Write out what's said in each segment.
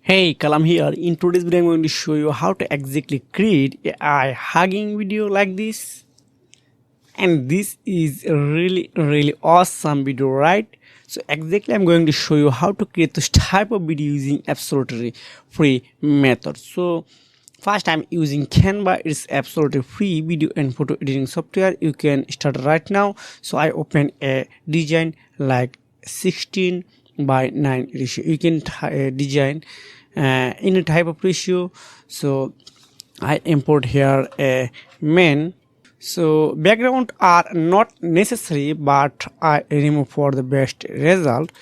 Hey, Kalam here. In today's video, I'm going to show you how to exactly create a hugging video like this. And this is a really awesome video, right? So exactly, I'm going to show you how to create this type of video using absolutely free method. So first, I'm using Canva. It's absolutely free video and photo editing software. You can start right now. So I open a design like 16 by 9 ratio. You can design in a type of ratio. So I import here a main. So background are not necessary, but I remove for the best result.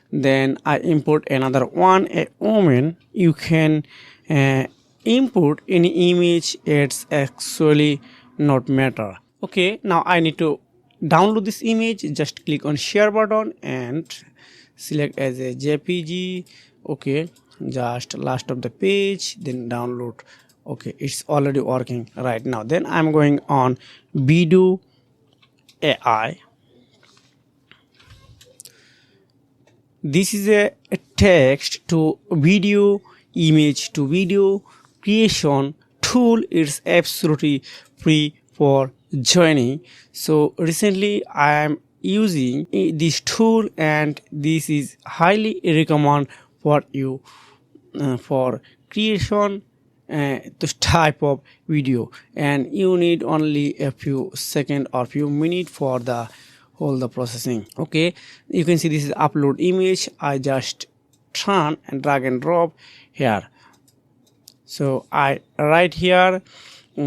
Then I import another one, a woman. You can import any image. It's actually not matter. Okay, now I need to download this image. Just click on share button and select as a JPG. Okay, just last of the page, then download. Okay, it's already working right now. Then I'm going on video AI. This is a text to video, image to video creation tool. It's absolutely free for joining. So recently I am using this tool, and this is highly recommend for you for creation this type of video, and you need only a few seconds or few minutes for the whole the processing. Okay, you can see this is upload image. I just turn and drag and drop here. So I write here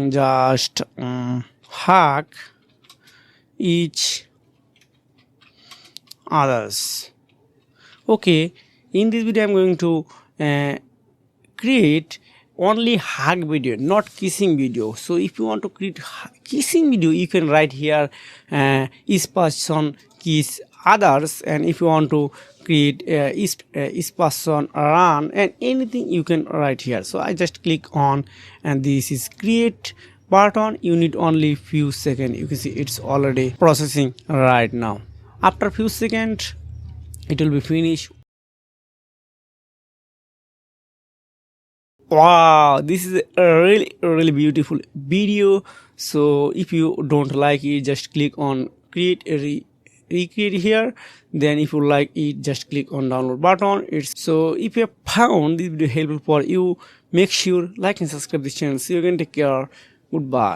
just hug each others. Okay, in this video I'm going to create only hug video, not kissing video. So if you want to create kissing video, you can write here each person kiss others, and if you want to create each person run and anything, you can write here. So I just click on, and this is create button. You need only few seconds. You can see it's already processing right now. After few seconds it will be finished. Wow, this is a really beautiful video. So if you don't like it, just click on create a recreate here. Then if you like it, just click on download button. It's so if you have found this video helpful for you, make sure like and subscribe this channel. See you again, take care, goodbye.